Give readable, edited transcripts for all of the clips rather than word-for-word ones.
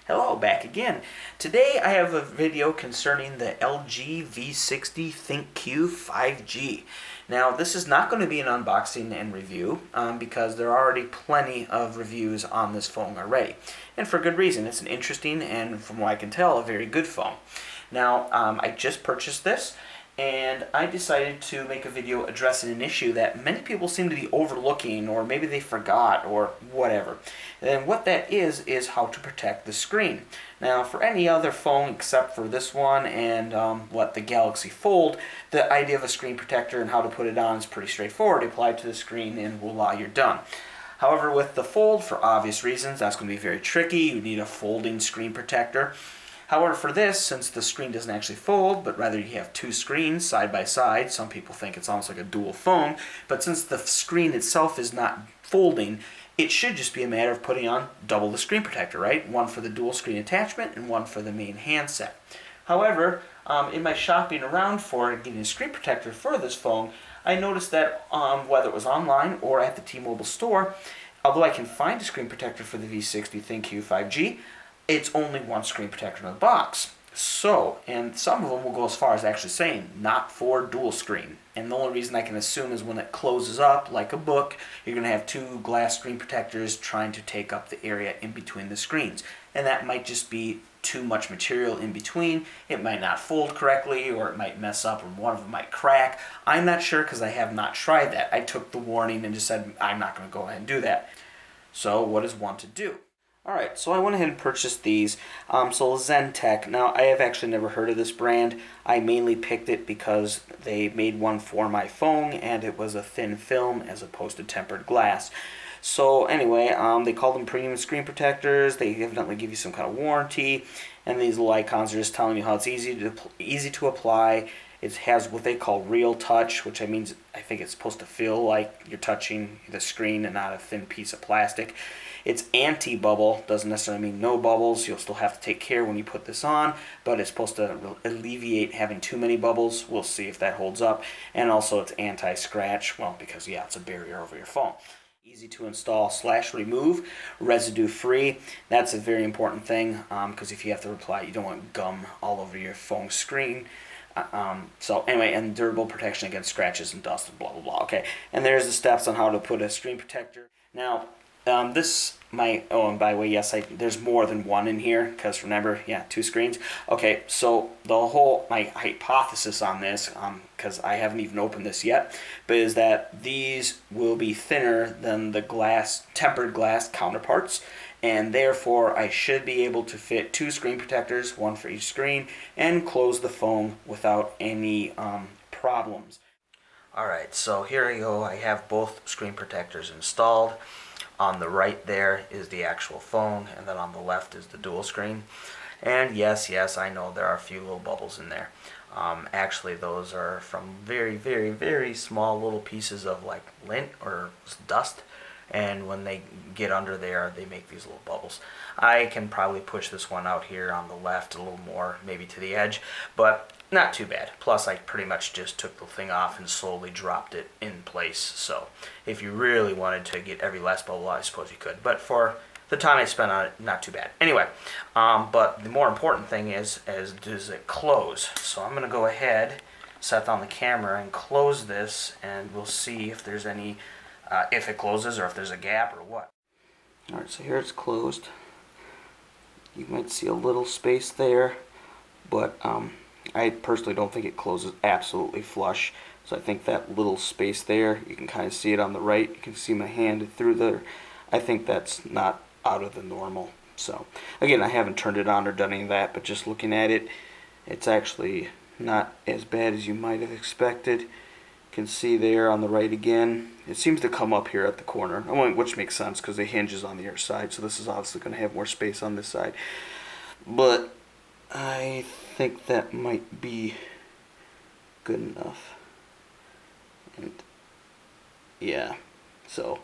Hello, back again. Today I have a video concerning the LG V60 ThinkQ 5G. Now this is not going to be an unboxing and review because there are already plenty of reviews on this phone already. And for good reason. It's an interesting and, from what I can tell, a very good phone. Now I just purchased this, and I decided to make a video addressing an issue that many people seem to be overlooking, or maybe they forgot, or whatever. And what that is how to protect the screen. Now, for any other phone except for this one and the Galaxy Fold, the idea of a screen protector and how to put it on is pretty straightforward. Apply it to the screen and voila, you're done. However, with the Fold, for obvious reasons, that's going to be very tricky. You need a folding screen protector. However, for this, since the screen doesn't actually fold, but rather you have two screens side by side, some people think it's almost like a dual phone, but since the screen itself is not folding, it should just be a matter of putting on double the screen protector, right? One for the dual screen attachment and one for the main handset. However, in my shopping around for getting a screen protector for this phone, I noticed that whether it was online or at the T-Mobile store, although I can find a screen protector for the V60 ThinkQ 5G, it's only one screen protector in the box. So, and some of them will go as far as actually saying, not for dual screen. And the only reason I can assume is when it closes up, like a book, you're going to have two glass screen protectors trying to take up the area in between the screens. And that might just be too much material in between. It might not fold correctly, or it might mess up, or one of them might crack. I'm not sure because I have not tried that. I took the warning and just said, I'm not going to go ahead and do that. So, what is one to do? Alright, so I went ahead and purchased these. So Zen-Tech. Now, I have actually never heard of this brand. I mainly picked it because they made one for my phone, and it was a thin film as opposed to tempered glass. So anyway, they call them premium screen protectors. They evidently give you some kind of warranty, and these little icons are just telling you how it's easy to apply. It has what they call real touch, which means I think it's supposed to feel like you're touching the screen and not a thin piece of plastic. It's anti-bubble, doesn't necessarily mean no bubbles. You'll still have to take care when you put this on, but it's supposed to alleviate having too many bubbles. We'll see if that holds up. And also it's anti-scratch, well, because yeah, it's a barrier over your phone. Easy to install / remove, residue free. That's a very important thing because if you have to apply, you don't want gum all over your phone screen. So anyway, and durable protection against scratches and dust and blah blah blah. Okay, and there's the steps on how to put a screen protector. Now, and by the way, yes, there's more than one in here because remember, yeah, two screens. Okay, so my hypothesis on this, because I haven't even opened this yet, but is that these will be thinner than the tempered glass counterparts. And therefore I should be able to fit two screen protectors, one for each screen, and close the phone without any problems. Alright, so here you go. I have both screen protectors installed. On the right there is the actual phone, and then on the left is the dual screen. And yes, I know there are a few little bubbles in there. Actually, those are from very, very, very small little pieces of like lint or dust. And when they get under there, they make these little bubbles. I can probably push this one out here on the left a little more, maybe to the edge, but not too bad. Plus, I pretty much just took the thing off and slowly dropped it in place. So if you really wanted to get every last bubble out, I suppose you could. But for the time I spent on it, not too bad. Anyway, but the more important thing is does it close? So I'm going to go ahead, set down the camera, and close this, and we'll see if there's any if it closes or if there's a gap or what. Alright, so here it's closed. You might see a little space there, but I personally don't think it closes absolutely flush. So I think that little space there, you can kind of see it on the right. You can see my hand through there. I think that's not out of the normal. So again, I haven't turned it on or done any of that, but just looking at it, it's actually not as bad as you might have expected. You can see there on the right again, it seems to come up here at the corner, which makes sense because the hinge is on the other side, so this is obviously going to have more space on this side. But I think that might be good enough. And yeah, so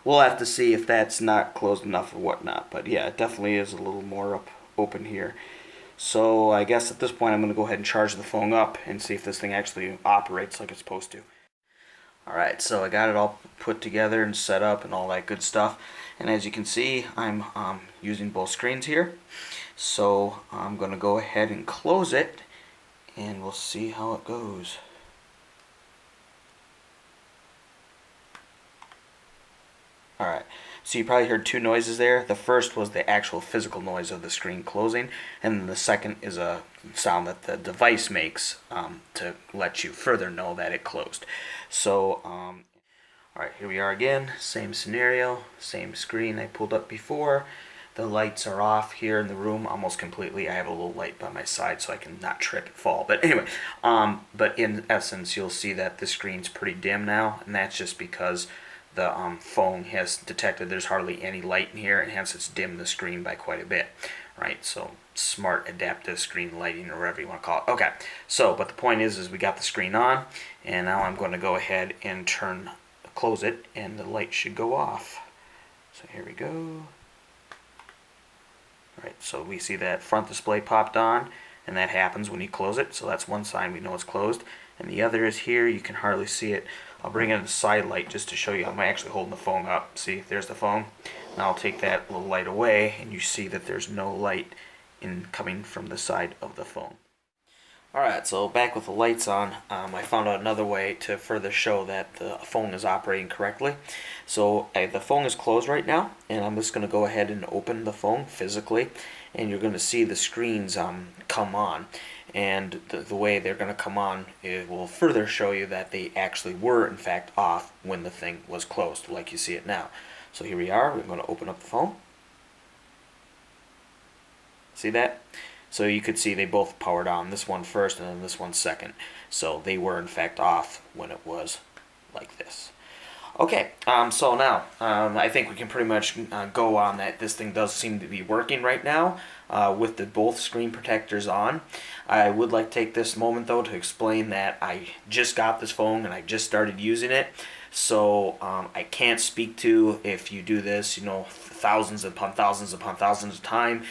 we'll have to see if that's not closed enough or whatnot. But yeah, it definitely is a little more open here. So I guess at this point I'm going to go ahead and charge the phone up and see if this thing actually operates like it's supposed to. Alright, so I got it all put together and set up and all that good stuff. And as you can see, I'm using both screens here. So I'm going to go ahead and close it, and we'll see how it goes. Alright, so you probably heard two noises there. The first was the actual physical noise of the screen closing, and the second is a sound that the device makes to let you further know that it closed. So, alright, here we are again, same scenario, same screen I pulled up before. The lights are off here in the room almost completely. I have a little light by my side so I can not trip and fall. But anyway, but in essence, you'll see that the screen's pretty dim now, and that's just because the phone has detected there's hardly any light in here, and hence it's dimmed the screen by quite a bit, right? So smart adaptive screen lighting, or whatever you want to call it. Okay, so but the point is we got the screen on, and now I'm going to go ahead and close it, and the light should go off. So here we go. Alright, so we see that front display popped on, and that happens when you close it, so that's one sign we know it's closed. And the other is here, you can hardly see it. I'll bring in a side light just to show you. I'm actually holding the phone up. See, there's the phone. Now I'll take that little light away, and you see that there's no light coming from the side of the phone. Alright, so back with the lights on, I found out another way to further show that the phone is operating correctly. So the phone is closed right now, and I'm just going to go ahead and open the phone physically, and you're going to see the screens come on. And the way they're going to come on, it will further show you that they actually were in fact off when the thing was closed, like you see it now. So here we are, we're going to open up the phone. See that? So you could see they both powered on, this one first and then this one second. So they were in fact off when it was like this. Okay, so now I think we can pretty much go on that this thing does seem to be working right now with both screen protectors on. I would like to take this moment though to explain that I just got this phone and I just started using it. So I can't speak to if you do this, you know, thousands upon thousands of time.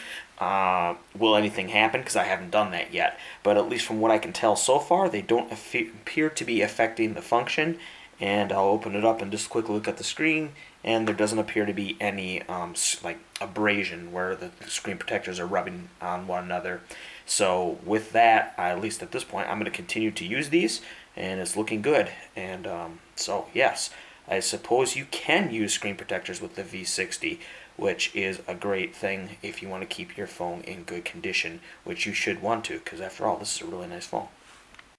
Will anything happen? Because I haven't done that yet. But at least from what I can tell so far, they don't appear to be affecting the function. And I'll open it up and just quickly look at the screen, and there doesn't appear to be any like abrasion where the screen protectors are rubbing on one another. So with that, at least at this point, I'm going to continue to use these, and it's looking good. And so yes, I suppose you can use screen protectors with the V60, which is a great thing if you want to keep your phone in good condition, which you should want to, because after all, this is a really nice phone.